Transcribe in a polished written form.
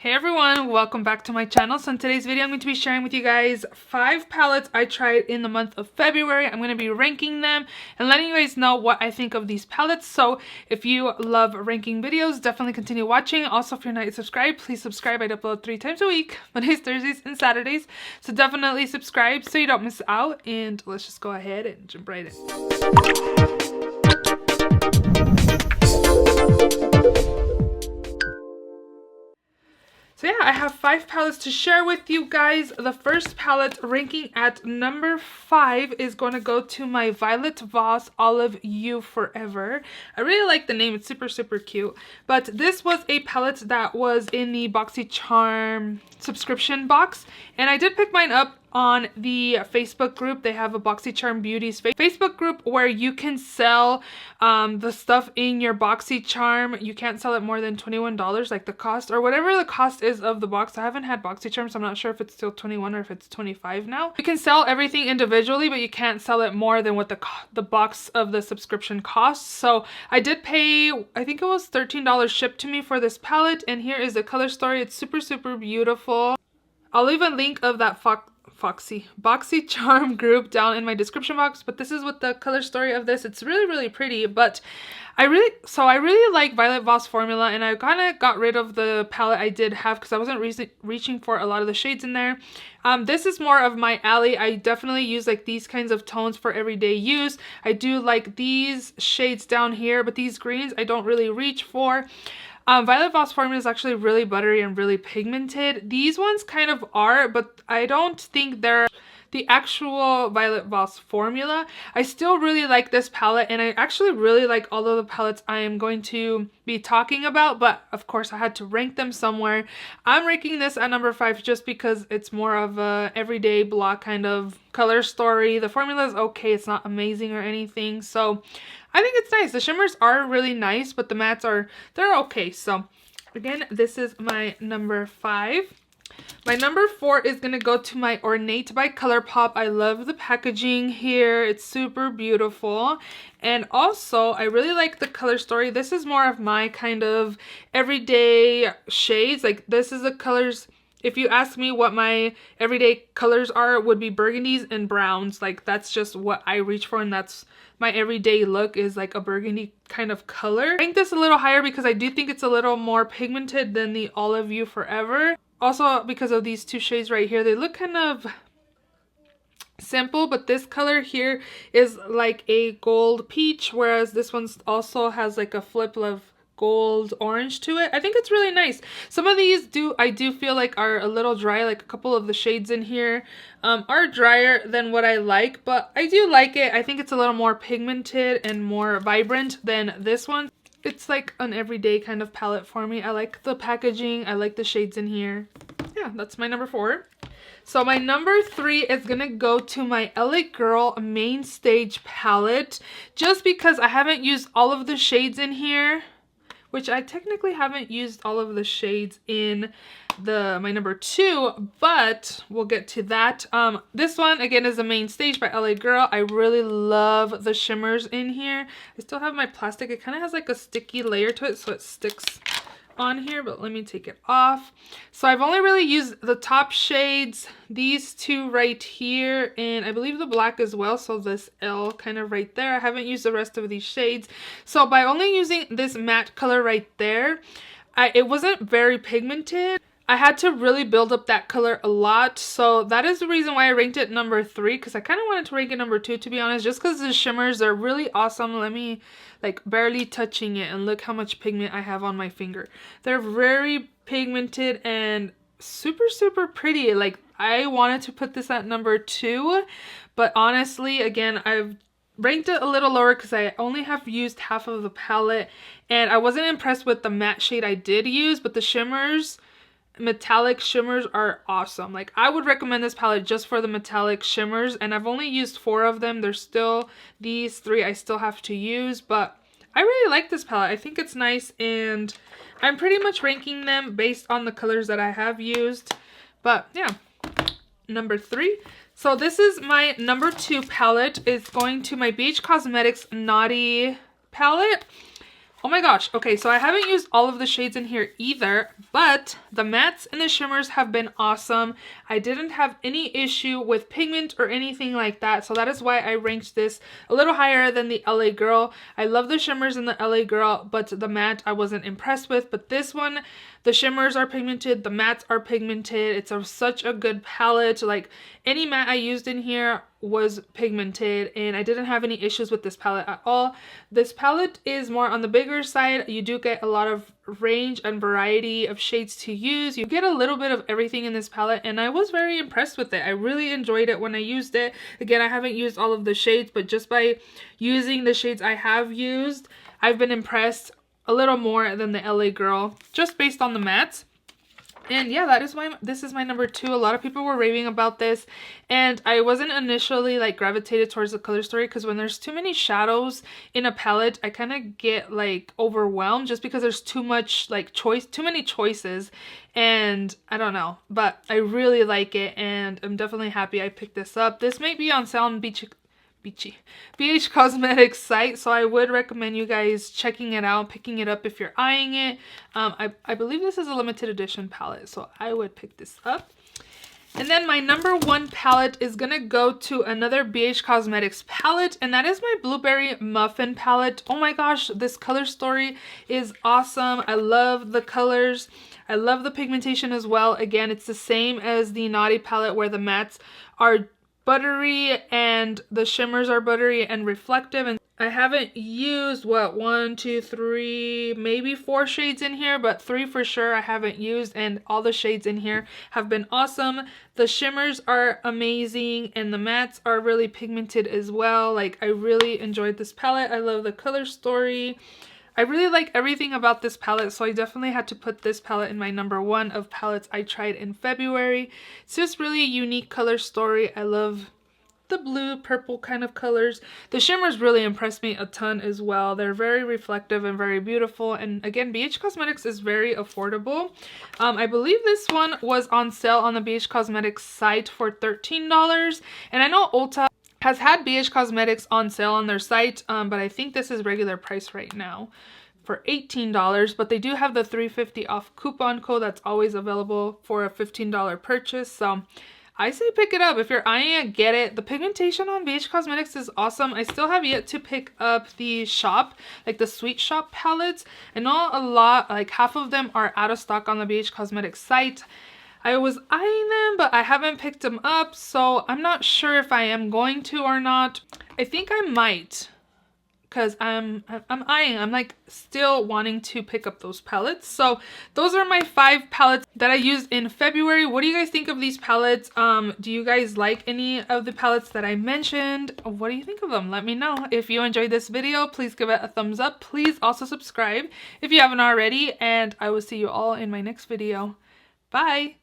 Hey everyone, welcome back to my channel. So in today's video, I'm going to be sharing with you guys 5 palettes I tried in the month of February. I'm going to be ranking them and letting you guys know what I think of these palettes. So if you love ranking videos, definitely continue watching. Also, if you're not subscribed, please subscribe. I upload 3 times a week, Mondays, Thursdays, and Saturdays. So definitely subscribe so you don't miss out. And let's just go ahead and jump right in. So yeah, I have 5 palettes to share with you guys. The first palette, ranking at number 5, is going to go to my Violet Voss Olive You Forever. I really like the name. It's super cute. But this was a palette that was in the BoxyCharm subscription box. And I did pick mine up on the Facebook group. They have a BoxyCharm Beauties Facebook group where you can sell the stuff in your BoxyCharm. You can't sell it more than $21, like the cost or whatever the cost is of the box. I haven't had BoxyCharm, so I'm not sure if it's still 21 or if it's 25 now. You can sell everything individually, but you can't sell it more than what the box of the subscription costs. So I did pay, I think it was $13 shipped to me for this palette, and here is the color story. It's super beautiful. I'll leave a link of that BoxyCharm group down in my description box, but this is what the color story of this. It's really pretty, but I really like Violet Voss formula, and I kind of got rid of the palette I did have because I wasn't reaching for a lot of the shades in there. This is more of my alley. I definitely use like these kinds of tones for everyday use. I do like these shades down here, but these greens I don't really reach for. Violet Voss formula is actually really buttery and really pigmented. These ones kind of are, but I don't think they're the actual Violet Voss formula. I still really like this palette, and I actually really like all of the palettes I am going to be talking about, but of course I had to rank them somewhere. I'm ranking this at number 5 just because it's more of a everyday block kind of color story. The formula is okay, it's not amazing or anything, so I think it's nice. The shimmers are really nice, but the mattes they're okay. So again, this is my number 5. My number 4 is going to go to my Ornate by Colourpop. I love the packaging here. It's super beautiful. And also, I really like the color story. This is more of my kind of everyday shades. Like, this is the colors. If you ask me what my everyday colors are, it would be burgundies and browns. Like, that's just what I reach for, and that's my everyday look, is like a burgundy kind of color. I rank this a little higher because I do think it's a little more pigmented than the Olive You Forever. Also, because of these 2 shades right here, they look kind of simple, but this color here is like a gold peach, whereas this one also has like a flip of gold orange to it. I think it's really nice. Some of these I do feel like are a little dry, like a couple of the shades in here are drier than what I like, but I do like it. I think it's a little more pigmented and more vibrant than this one. It's like an everyday kind of palette for me. I like the packaging. I like the shades in here. Yeah, that's my number 4. So my number 3 is gonna go to my LA Girl Main Stage palette, just because I haven't used all of the shades in here, which I technically haven't used all of the shades in my number 2, but we'll get to that. This one again is a Main Stage by LA Girl. I really love the shimmers in here. I still have my plastic. It kind of has like a sticky layer to it, so it sticks on here, but let me take it off. So I've only really used the top shades, these 2 right here, and I believe the black as well, so this L kind of right there. I haven't used the rest of these shades. So by only using this matte color right there, it wasn't very pigmented. I had to really build up that color a lot, so that is the reason why I ranked it number 3, because I kind of wanted to rank it number 2, to be honest, just because the shimmers are really awesome. Let me, like, barely touching it, and look how much pigment I have on my finger. They're very pigmented and super pretty. Like, I wanted to put this at number 2, but honestly, again, I've ranked it a little lower because I only have used half of the palette, and I wasn't impressed with the matte shade I did use, but the shimmers, metallic shimmers, are awesome. Like, I would recommend this palette just for the metallic shimmers, and I've only used 4 of them. There's still these 3 I still have to use, but I really like this palette. I think it's nice, and I'm pretty much ranking them based on the colors that I have used. But yeah, number 3. So this is my number 2 palette. It's going to my BH Cosmetics Naughty palette. Oh my gosh. Okay, so I haven't used all of the shades in here either, but the mattes and the shimmers have been awesome. I didn't have any issue with pigment or anything like that, so that is why I ranked this a little higher than the LA Girl. I love the shimmers in the LA Girl, but the matte I wasn't impressed with. But this one, the shimmers are pigmented, the mattes are pigmented. It's such a good palette. Like, any matte I used in here was pigmented, and I didn't have any issues with this palette at all. This palette is more on the bigger side. You do get a lot of range and variety of shades to use. You get a little bit of everything in this palette, and I was very impressed with it. I really enjoyed it when I used it. Again, I haven't used all of the shades, but just by using the shades I have used, I've been impressed a little more than the LA Girl, just based on the mattes. And yeah, that is why this is my number 2. A lot of people were raving about this, and I wasn't initially like gravitated towards the color story, because when there's too many shadows in a palette, I kind of get like overwhelmed just because there's too much like too many choices, and I don't know, but I really like it, and I'm definitely happy I picked this up. This might be on sale on BH Cosmetics site, so I would recommend you guys checking it out, picking it up if you're eyeing it. I believe this is a limited edition palette, so I would pick this up. And then my number 1 palette is gonna go to another BH Cosmetics palette, and that is my Blueberry Muffin palette. Oh my gosh, this color story is awesome. I love the colors. I love the pigmentation as well. Again, it's the same as the Naughty palette, where the mattes are buttery and the shimmers are buttery and reflective. And I haven't used, what, 1, 2, 3, maybe 4 shades in here, but 3 for sure I haven't used, and all the shades in here have been awesome. The shimmers are amazing, and the mattes are really pigmented as well. Like, I really enjoyed this palette. I love the color story. I really like everything about this palette, so I definitely had to put this palette in my number 1 of palettes I tried in February. It's just really a unique color story. I love the blue, purple kind of colors. The shimmers really impressed me a ton as well. They're very reflective and very beautiful. And again, BH Cosmetics is very affordable. I believe this one was on sale on the BH Cosmetics site for $13. And I know Ulta has had BH Cosmetics on sale on their site, but I think this is regular price right now for $18, but they do have the $3.50 off coupon code that's always available for a $15 purchase. So I say pick it up. If you're eyeing it, get it. The pigmentation on BH Cosmetics is awesome. I still have yet to pick up the shop, like the Sweet Shop palettes. I know a lot, like half of them are out of stock on the BH Cosmetics site. I was eyeing them, but I haven't picked them up, so I'm not sure if I am going to or not. I think I might, because I'm eyeing. I'm like still wanting to pick up those palettes. So those are my 5 palettes that I used in February. What do you guys think of these palettes? Do you guys like any of the palettes that I mentioned? What do you think of them? Let me know. If you enjoyed this video, please give it a thumbs up. Please also subscribe if you haven't already, and I will see you all in my next video. Bye!